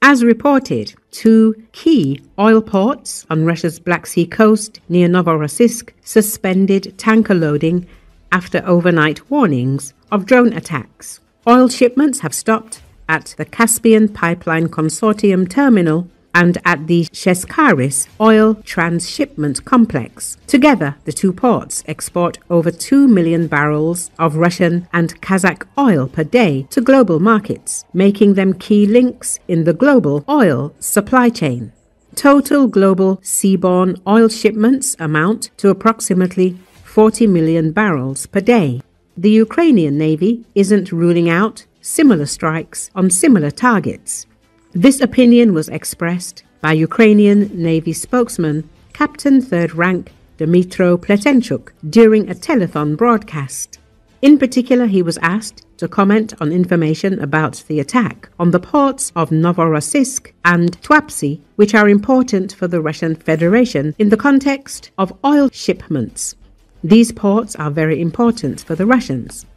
As reported, two key oil ports on Russia's Black Sea coast near Novorossiysk suspended tanker loading after overnight warnings of drone attacks. Oil shipments have stopped at the Caspian Pipeline Consortium terminal and at the Sheskharis oil transshipment complex. Together, the two ports export over 2 million barrels of Russian and Kazakh oil per day to global markets, making them key links in the global oil supply chain. Total global seaborne oil shipments amount to approximately 40 million barrels per day. The Ukrainian Navy isn't ruling out similar strikes on similar targets. This opinion was expressed by Ukrainian Navy spokesman Captain 3rd Rank Dmytro Pletenchuk during a telethon broadcast. In particular, he was asked to comment on information about the attack on the ports of Novorossiysk and Tuapse, which are important for the Russian Federation in the context of oil shipments. These ports are very important for the Russians.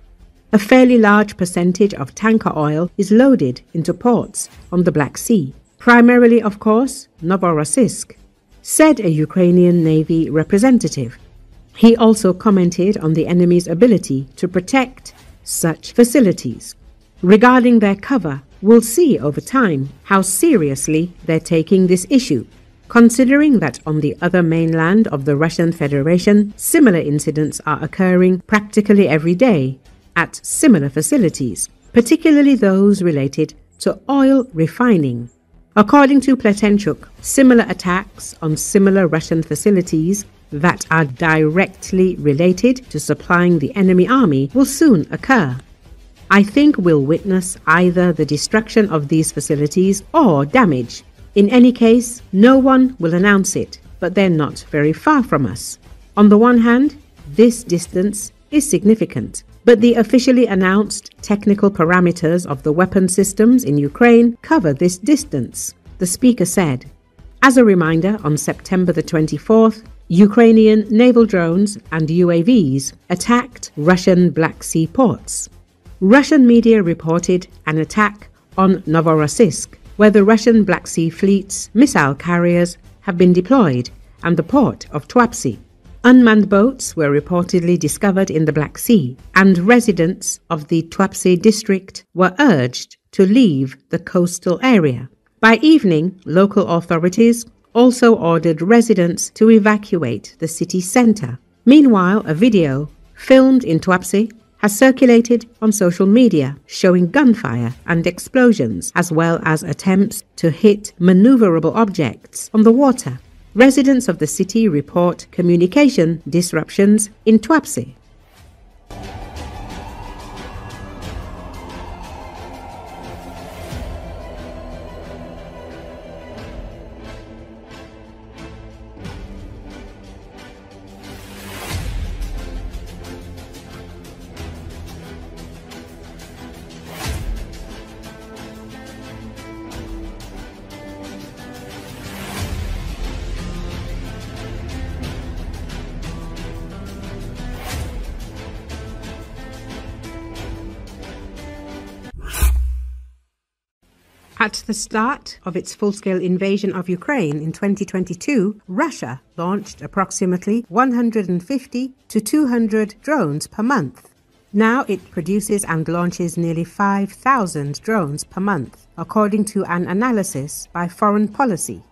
A fairly large percentage of tanker oil is loaded into ports on the Black Sea, primarily, of course, Novorossiysk, said a Ukrainian Navy representative. He also commented on the enemy's ability to protect such facilities. Regarding their cover, we'll see over time how seriously they're taking this issue, considering that on the other mainland of the Russian Federation, similar incidents are occurring practically every day at similar facilities, particularly those related to oil refining. According to Pletenchuk, similar attacks on similar Russian facilities that are directly related to supplying the enemy army will soon occur. I think we'll witness either the destruction of these facilities or damage. In any case, no one will announce it, but they're not very far from us. On the one hand, this distance is significant, but the officially announced technical parameters of the weapon systems in Ukraine cover this distance, the speaker said. As a reminder, on September the 24th, Ukrainian naval drones and UAVs attacked Russian Black Sea ports. Russian media reported an attack on Novorossiysk, where the Russian Black Sea Fleet's missile carriers have been deployed, and the port of Tuapse. Unmanned boats were reportedly discovered in the Black Sea, and residents of the Tuapse district were urged to leave the coastal area. By evening, local authorities also ordered residents to evacuate the city centre. Meanwhile, a video filmed in Tuapse has circulated on social media showing gunfire and explosions, as well as attempts to hit maneuverable objects on the water. Residents of the city report communication disruptions in Tuapse. At the start of its full-scale invasion of Ukraine in 2022, Russia launched approximately 150 to 200 drones per month. Now it produces and launches nearly 5,000 drones per month, according to an analysis by Foreign Policy.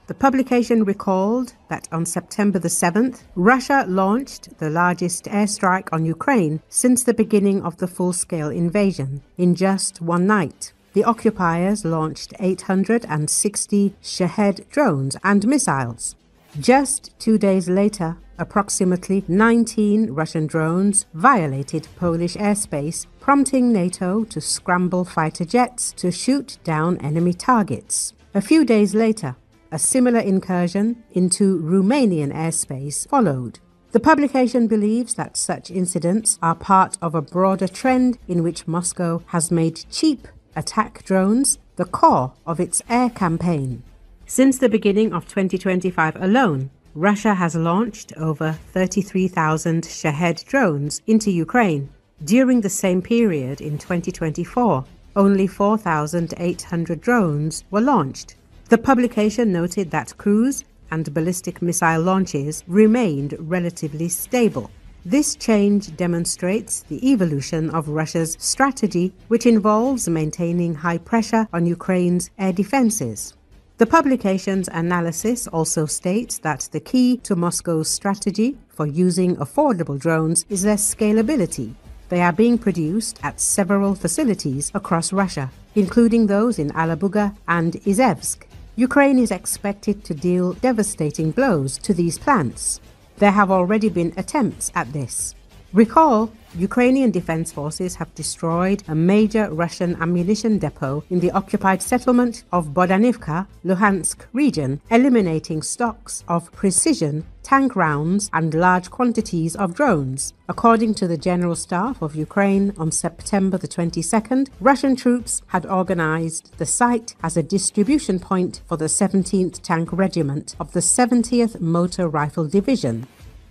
The publication recalled that on September the 7th, Russia launched the largest airstrike on Ukraine since the beginning of the full-scale invasion in just one night. The occupiers launched 860 Shahed drones and missiles. Just 2 days later, approximately 19 Russian drones violated Polish airspace, prompting NATO to scramble fighter jets to shoot down enemy targets. A few days later, a similar incursion into Romanian airspace followed. The publication believes that such incidents are part of a broader trend in which Moscow has made cheap attack drones the core of its air campaign. Since the beginning of 2025 alone, Russia has launched over 33,000 Shahed drones into Ukraine. During the same period in 2024, only 4,800 drones were launched. The publication noted that cruise and ballistic missile launches remained relatively stable. This change demonstrates the evolution of Russia's strategy, which involves maintaining high pressure on Ukraine's air defenses. The publication's analysis also states that the key to Moscow's strategy for using affordable drones is their scalability. They are being produced at several facilities across Russia, including those in Alabuga and Izhevsk. Ukraine is expected to deal devastating blows to these plants. There have already been attempts at this. Recall, Ukrainian defense forces have destroyed a major Russian ammunition depot in the occupied settlement of Bodanivka, Luhansk region, eliminating stocks of precision tank rounds and large quantities of drones. According to the General Staff of Ukraine on September the 22nd, Russian troops had organized the site as a distribution point for the 17th Tank Regiment of the 70th Motor Rifle Division.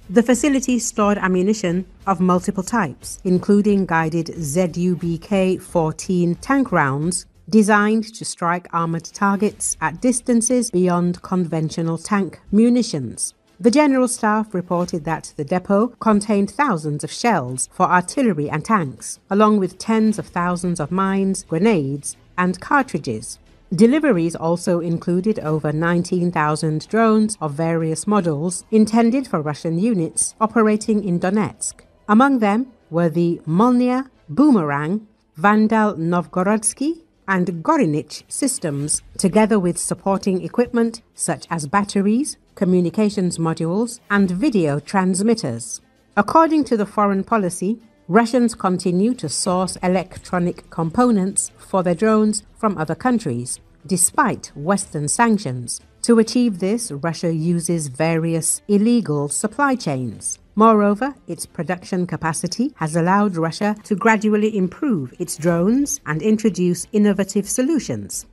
The facility stored ammunition of multiple types, including guided ZUBK-14 tank rounds designed to strike armored targets at distances beyond conventional tank munitions. The General Staff reported that the depot contained thousands of shells for artillery and tanks, along with tens of thousands of mines, grenades, and cartridges. Deliveries also included over 19,000 drones of various models intended for Russian units operating in Donetsk. Among them were the Molnia, Boomerang, Vandal Novgorodsky, and Gorinich systems, together with supporting equipment such as batteries, communications modules, and video transmitters. According to the foreign policy, Russians continue to source electronic components for their drones from other countries, despite Western sanctions. To achieve this, Russia uses various illegal supply chains. Moreover, its production capacity has allowed Russia to gradually improve its drones and introduce innovative solutions.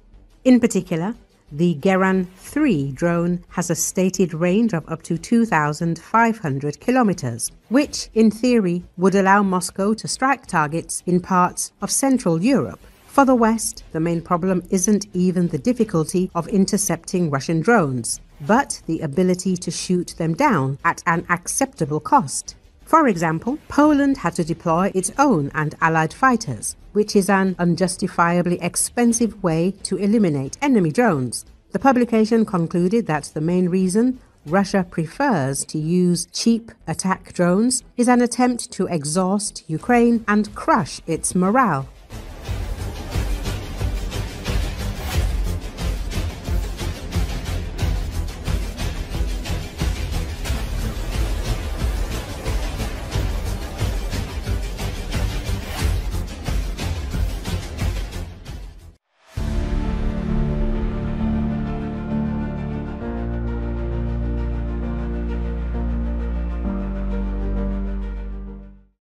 In particular, the Geran 3 drone has a stated range of up to 2,500 kilometers, which, in theory, would allow Moscow to strike targets in parts of Central Europe. For the West, the main problem isn't even the difficulty of intercepting Russian drones, but the ability to shoot them down at an acceptable cost. For example, Poland had to deploy its own and allied fighters, which is an unjustifiably expensive way to eliminate enemy drones. The publication concluded that the main reason Russia prefers to use cheap attack drones is an attempt to exhaust Ukraine and crush its morale.